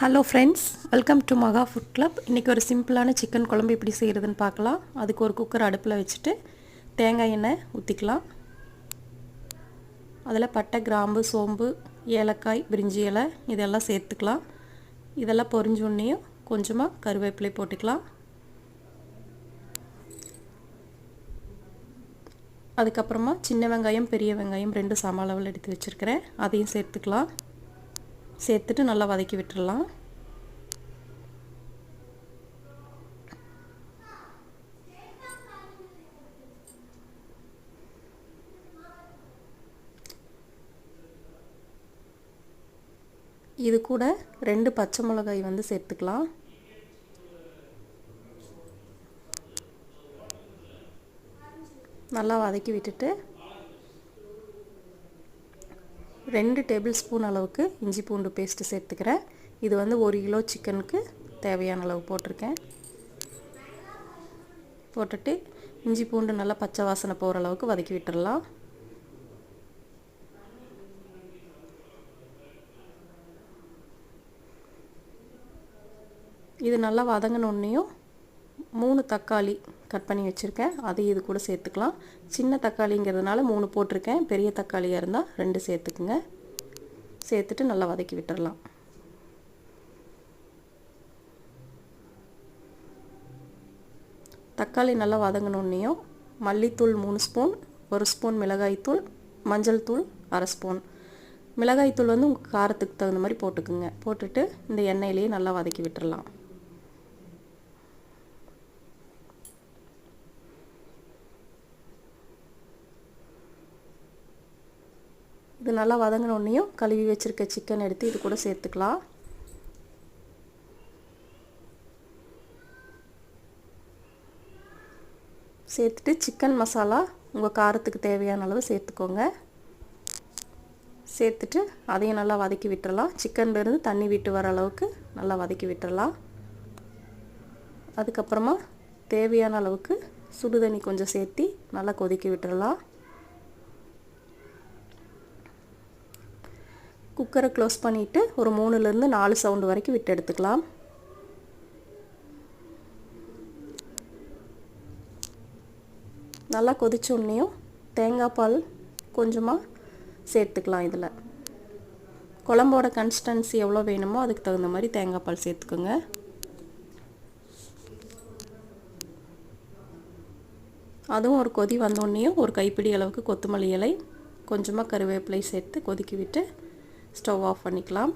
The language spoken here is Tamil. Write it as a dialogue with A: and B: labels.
A: ஹலோ ஃப்ரெண்ட்ஸ், வெல்கம் டு மகா ஃபுட் கிளப். இன்றைக்கி ஒரு சிம்பிளான சிக்கன் குழம்பு எப்படி செய்கிறதுன்னு பார்க்கலாம். அதுக்கு ஒரு குக்கர் அடுப்பில் வச்சுட்டு தேங்காய் எண்ணெய் ஊற்றிக்கலாம். அதில் பட்டை, கிராம்பு, சோம்பு, ஏலக்காய், பிரிஞ்சி இலை இதெல்லாம் சேர்த்துக்கலாம். இதெல்லாம் பொரிஞ்சோன்னையும் கொஞ்சமாக கருவேப்பிலை போட்டுக்கலாம். அதுக்கப்புறமா சின்ன வெங்காயம், பெரிய வெங்காயம் 2 சம அளவில் எடுத்து வச்சுருக்கிறேன். அதையும் சேர்த்துக்கலாம். சேர்த்துட்டு நல்லா வதக்கி விட்டுடலாம். இது கூட 2 பச்சை மிளகாய் சேர்த்துக்கலாம். நல்லா வதக்கி விட்டுட்டு 2 டேபிள் ஸ்பூன் அளவுக்கு இஞ்சி பூண்டு பேஸ்ட்டு சேர்த்துக்கிறேன். இது 1 கிலோ சிக்கனுக்கு தேவையான அளவு போட்டிருக்கேன். போட்டுட்டு இஞ்சி பூண்டு நல்லா பச்சை வாசனை போகிற அளவுக்கு வதக்கி விட்டுடலாம். இது நல்லா வதங்கினோன்னையும் 3 தக்காளி கட் பண்ணி வச்சுருக்கேன். அதை இது கூட சேர்த்துக்கலாம். சின்ன தக்காளிங்கிறதுனால 3 போட்டிருக்கேன். பெரிய தக்காளியாக இருந்தால் 2 சேர்த்துக்குங்க. சேர்த்துட்டு நல்லா வதக்கி விட்டுடலாம். தக்காளி நல்லா வதங்கினோன்னையும் மல்லித்தூள் 3 ஸ்பூன், 1 ஸ்பூன் மிளகாய்த்தூள், மஞ்சள் தூள் 1/2 ஸ்பூன். மிளகாய்த்தூள் உங்கள் காரத்துக்கு தகுந்த மாதிரி போட்டுக்குங்க. போட்டுட்டு இந்த எண்ணெயிலேயே நல்லா வதக்கி விட்டுடலாம். இது நல்லா வதங்கினோன்னையும் கழுவி வச்சுருக்க சிக்கன் எடுத்து இது கூட சேர்த்துக்கலாம். சேர்த்துட்டு சிக்கன் மசாலா உங்கள் காரத்துக்கு தேவையான அளவு சேர்த்துக்கோங்க. சேர்த்துட்டு அதையும் நல்லா வதக்கி விட்டுறலாம். சிக்கன்லேருந்து தண்ணி விட்டு வர அளவுக்கு நல்லா வதக்கி விட்டுறலாம். அதுக்கப்புறமா தேவையான அளவுக்கு சுடுதண்ணி கொஞ்சம் சேர்த்து நல்லா கொதிக்க விட்டுறலாம். குக்கரை க்ளோஸ் பண்ணிவிட்டு ஒரு 3லேருந்து 4 சவுண்டு வரைக்கும் விட்டு எடுத்துக்கலாம். நல்லா கொதிச்சோன்னையும் தேங்காய் பால் கொஞ்சமாக சேர்த்துக்கலாம். இதில் குழம்போட கன்சிஸ்டன்சி எவ்வளோ வேணுமோ அதுக்கு தகுந்த மாதிரி தேங்காய் பால் சேர்த்துக்கோங்க. அதுவும் ஒரு கொதி வந்தோடனையும் ஒரு கைப்பிடி அளவுக்கு கொத்தமல்லி இலை, கொஞ்சமாக கருவேப்பிலை சேர்த்து கொதிக்க விட்டு ஸ்டவ் ஆஃப் பண்ணிக்கலாம்.